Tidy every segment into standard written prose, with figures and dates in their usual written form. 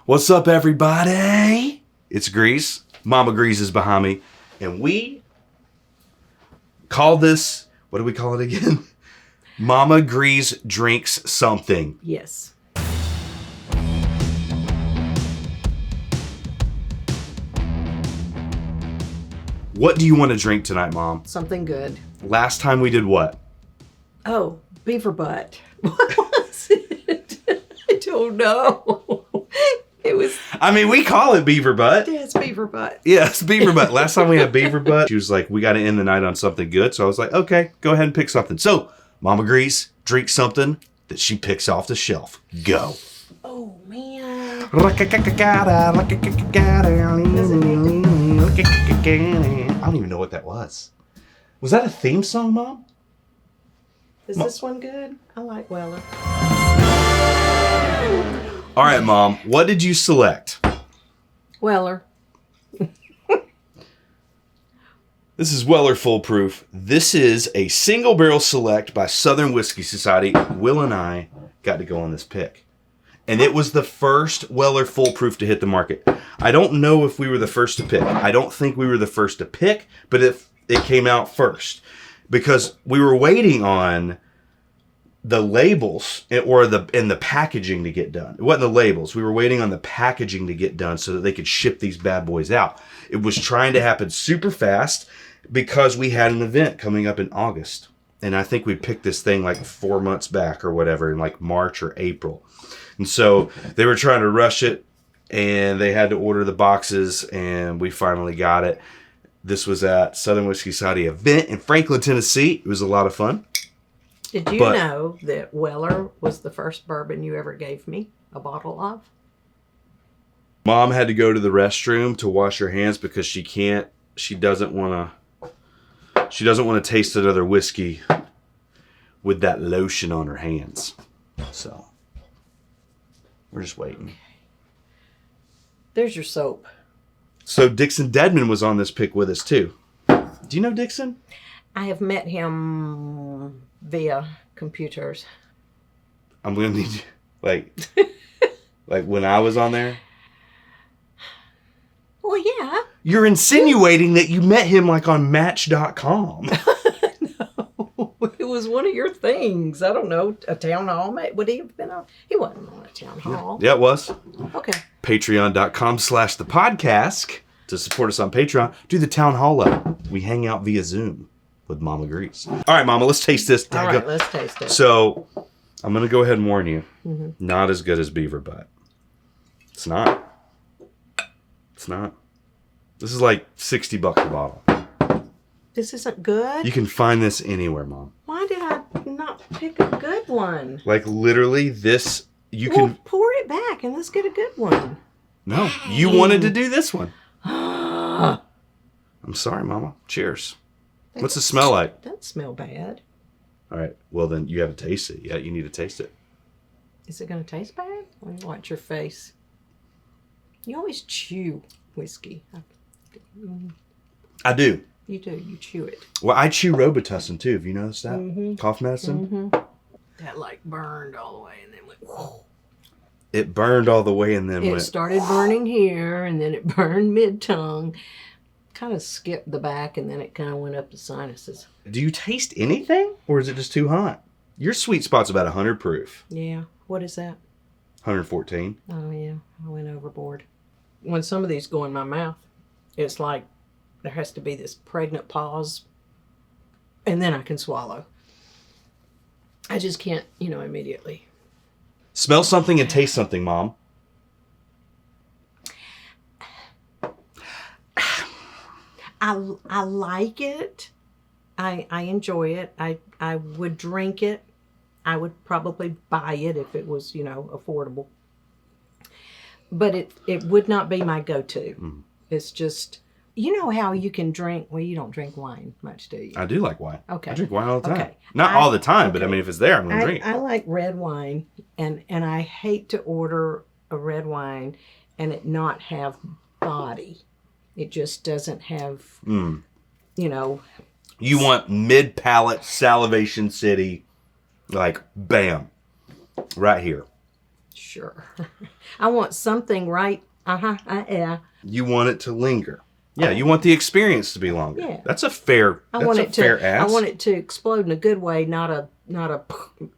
What's up, everybody? It's Greeze. Mama Greeze is behind me. And we call this, what do we call it again? Mama Greeze drinks something. Yes. What do you want to drink tonight, Mom? Something good. Last time we did what? Oh, beaver butt. What was it? I don't know. It was... I mean, we call it beaver butt. Yeah, it's beaver butt. Yes, beaver butt. Last time we had beaver butt, she was like, we got to end the night on something good. So I was like, okay, go ahead and pick something. So, Mama Greeze drinks something that she picks off the shelf. Go. Oh, man. I don't even know what that was. Was that a theme song, Mom? Is this one good? I like Weller. All right, Mom. What did you select? Weller. This is Weller Foolproof. This is a single barrel select by Southern Whiskey Society. Will and I got to go on this pick. And it was the first Weller Foolproof to hit the market. I don't know if we were the first to pick. I don't think we were the first to pick, but it came out first. Because we were waiting on the labels and the packaging to get done. It wasn't the labels. We were waiting on the packaging to get done so that they could ship these bad boys out. It was trying to happen super fast because we had an event coming up in August. And I think we picked this thing like 4 months back or whatever in like March or April. And so they were trying to rush it and they had to order the boxes and we finally got it. This was at Southern Whiskey Society event in Franklin, Tennessee. It was a lot of fun. Did you know that Weller was the first bourbon you ever gave me a bottle of? Mom had to go to the restroom to wash her hands because she doesn't want to taste another whiskey with that lotion on her hands. So we're just waiting. Okay. There's your soap. So Dixon Deadman was on this pick with us too. Do you know Dixon? I have met him via computers. I'm gonna need you, like when I was on there. Well, yeah. You're insinuating that you met him like on Match.com. No, it was one of your things. I don't know, a town hall. Would he have been on? He wasn't on a town hall. Yeah, it was. Okay. Patreon.com/thepodcast to support us on Patreon. Do the town hall up. We hang out via Zoom with Mama Greeze. All right, Mama, let's taste this. All right, let's taste it. So I'm going to go ahead and warn you. Mm-hmm. Not as good as beaver butt. It's not. It's not. This is like $60 a bottle. This isn't good? You can find this anywhere, Mom. Why did I not pick a good one? Like literally this, you well, can... pour it back and let's get a good one. No, you wanted to do this one. I'm sorry, Mama. Cheers. What's it smell like? Doesn't smell bad. All right. Well, then you haven't tasted it yet. You need to taste it. Is it going to taste bad? Let me watch your face. You always chew whiskey. I do. You do. You chew it. Well, I chew Robitussin too. Have you noticed that? Mm-hmm. Cough medicine? Mm-hmm. That like burned all the way and then went, whoa. It burned all the way and then It started burning here and then it burned mid-tongue. Kind of skipped the back and then it kind of went up the sinuses. Do you taste anything or is it just too hot? Your sweet spot's about 100 proof. Yeah. What is that? 114. Oh, yeah. I went overboard. When some of these go in my mouth, it's like there has to be this pregnant pause and then I can swallow. I just can't, immediately. Smell something and taste something, Mom. I like it. I enjoy it. I would drink it. I would probably buy it if it was, affordable. But it would not be my go-to. Mm. It's just, you know how you can drink, well, you don't drink wine much, do you? I do like wine. Okay. I drink wine all the time. Okay. Not all the time, but I mean, if it's there, I'm going to drink it. I like red wine, and I hate to order a red wine and it not have body. It just doesn't have, You want mid-palate salivation city, like, bam, right here. Sure. I want something right. Yeah. You want it to linger. Yeah, you want the experience to be longer. Yeah. That's a fair ask. I want it to explode in a good way, not a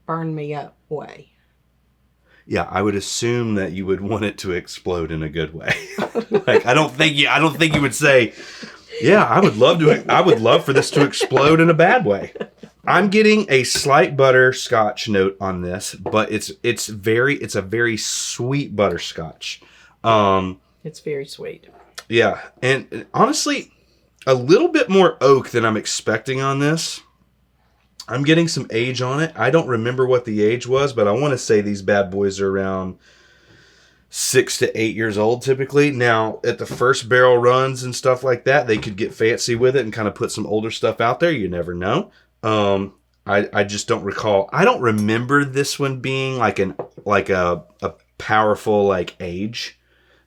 burn me up way. Yeah, I would assume that you would want it to explode in a good way. Like I don't think you would say, "Yeah, I would love for this to explode in a bad way." I'm getting a slight butterscotch note on this, but it's a very sweet butterscotch. It's very sweet. Yeah, and honestly, a little bit more oak than I'm expecting on this. I'm getting some age on it. I don't remember what the age was, but I want to say these bad boys are around 6 to 8 years old typically. Now, at the first barrel runs and stuff like that, they could get fancy with it and kind of put some older stuff out there. You never know. I just don't recall. I don't remember this one being like a powerful like age.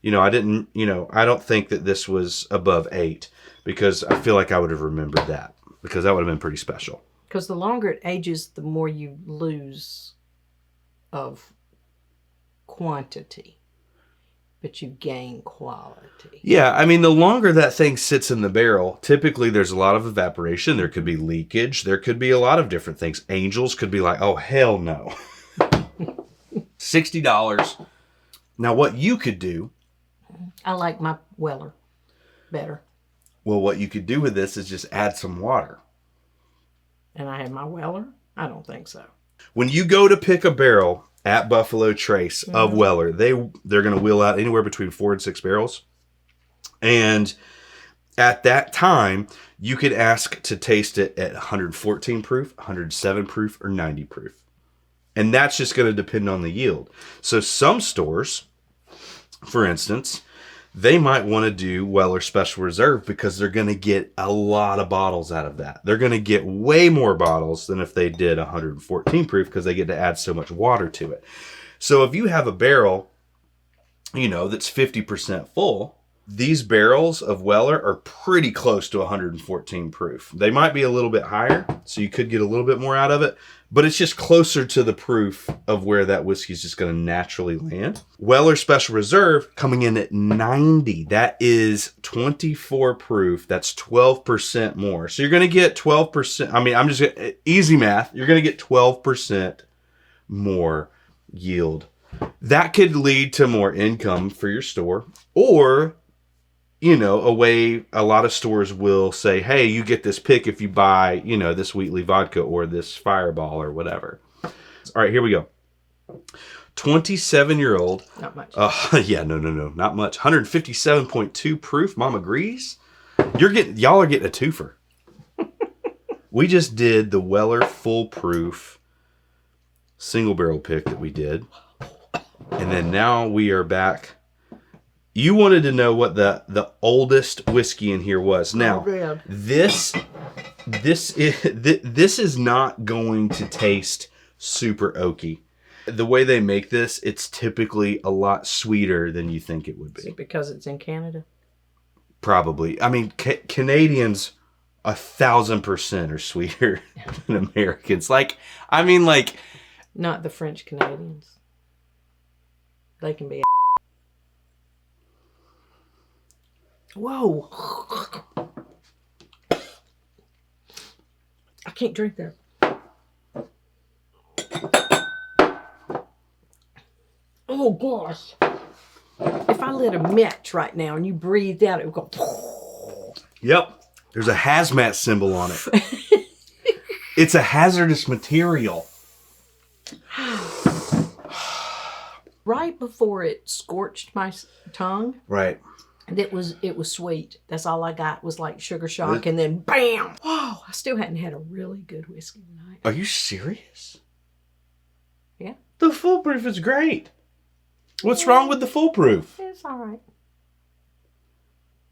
I don't think that this was above 8 because I feel like I would have remembered that because that would have been pretty special. Because the longer it ages, the more you lose of quantity, but you gain quality. Yeah, I mean, the longer that thing sits in the barrel, typically there's a lot of evaporation. There could be leakage. There could be a lot of different things. Angels could be like, oh, hell no. $60. Now, what you could do... I like my Weller better. Well, what you could do with this is just add some water. And I have my Weller? I don't think so. When you go to pick a barrel at Buffalo Trace of Weller, they're going to wheel out anywhere between 4 and 6 barrels. And at that time, you could ask to taste it at 114 proof, 107 proof, or 90 proof. And that's just going to depend on the yield. So some stores, for instance, they might want to do Weller Special Reserve because they're going to get a lot of bottles out of that. They're going to get way more bottles than if they did 114 proof because they get to add so much water to it. So if you have a barrel, that's 50% full, these barrels of Weller are pretty close to 114 proof. They might be a little bit higher, so you could get a little bit more out of it, but it's just closer to the proof of where that whiskey is just going to naturally land. Weller Special Reserve coming in at 90. That is 24 proof. That's 12% more. So you're going to get 12%. I mean, easy math. You're going to get 12% more yield. That could lead to more income for your store, or a way a lot of stores will say, hey, you get this pick if you buy, this Wheatley vodka or this Fireball or whatever. All right, here we go. 27-year-old. Not much. Yeah, no, not much. 157.2 proof Mama Greeze. Y'all are getting a twofer. We just did the Weller Full Proof single barrel pick that we did. And then now we are back. You wanted to know what the oldest whiskey in here was. Now, this is not going to taste super oaky. The way they make this, it's typically a lot sweeter than you think it would be. Is it because it's in Canada? Probably. I mean, Canadians 1,000% are sweeter than Americans. Not the French Canadians. They can be. Whoa. I can't drink that. Oh, gosh. If I lit a match right now and you breathed out, it would go. Yep. There's a hazmat symbol on it. It's a hazardous material. Right before it scorched my tongue. Right. It was sweet. That's all I got was like sugar shock, and then bam! Whoa! I still hadn't had a really good whiskey tonight. Are you serious? Yeah. The foolproof is great. What's wrong with the foolproof? It's all right.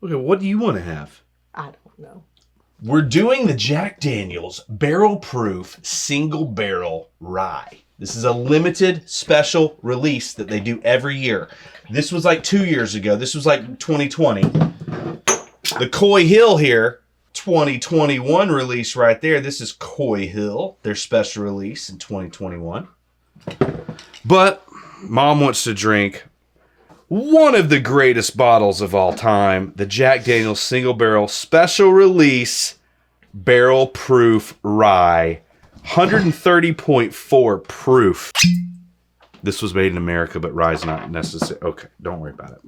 Okay, what do you want to have? I don't know. We're doing the Jack Daniel's Barrel Proof Single Barrel Rye. This is a limited special release that they do every year. This was like 2 years ago. This was like 2020. The Coy Hill here, 2021 release right there. This is Coy Hill, their special release in 2021. But Mom wants to drink one of the greatest bottles of all time, the Jack Daniel's Single Barrel Special Release Barrel Proof Rye. 130.4 proof. This was made in America, but rye's not necessary. Okay, don't worry about it.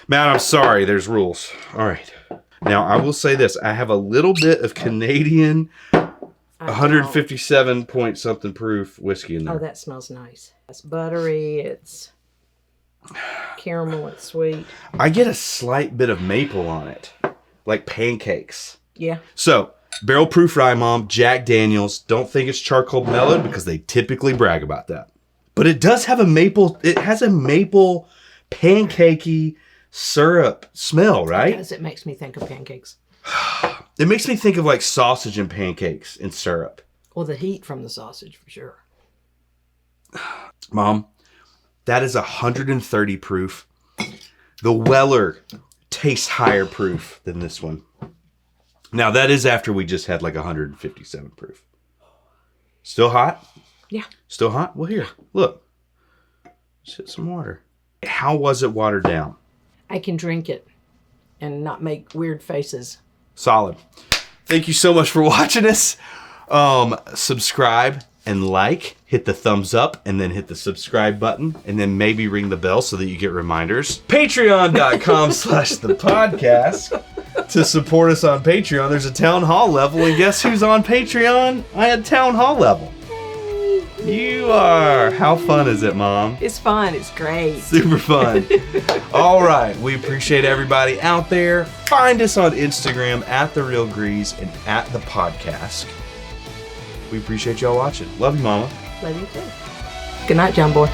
Matt, I'm sorry. There's rules. All right. Now, I will say this. I have a little bit of Canadian 157 point something proof whiskey in there. Oh, that smells nice. It's buttery. It's caramel. It's sweet. I get a slight bit of maple on it, like pancakes. Yeah. So, barrel proof rye, Mom, Jack Daniel's. Don't think it's charcoal melon because they typically brag about that. But it does have a maple, it has a maple pancakey syrup smell, right? Because it makes me think of pancakes. It makes me think of like sausage and pancakes in syrup. Well, the heat from the sausage for sure. Mom, that is 130 proof. The Weller tastes higher proof than this one. Now, that is after we just had like 157 proof. Still hot? Yeah. Still hot? Well, here, look. Let's hit some water. How was it watered down? I can drink it and not make weird faces. Solid. Thank you so much for watching us. Subscribe and like. Hit the thumbs up and then hit the subscribe button. And then maybe ring the bell so that you get reminders. Patreon.com/thepodcast. To support us on Patreon, there's a town hall level. And guess who's on Patreon? I had town hall level. You are. How fun is it, Mom? It's fun. It's great. Super fun. All right. We appreciate everybody out there. Find us on Instagram at The Real Greeze and at The Podcast. We appreciate y'all watching. Love you, Mama. Love you too. Good night, John Boy.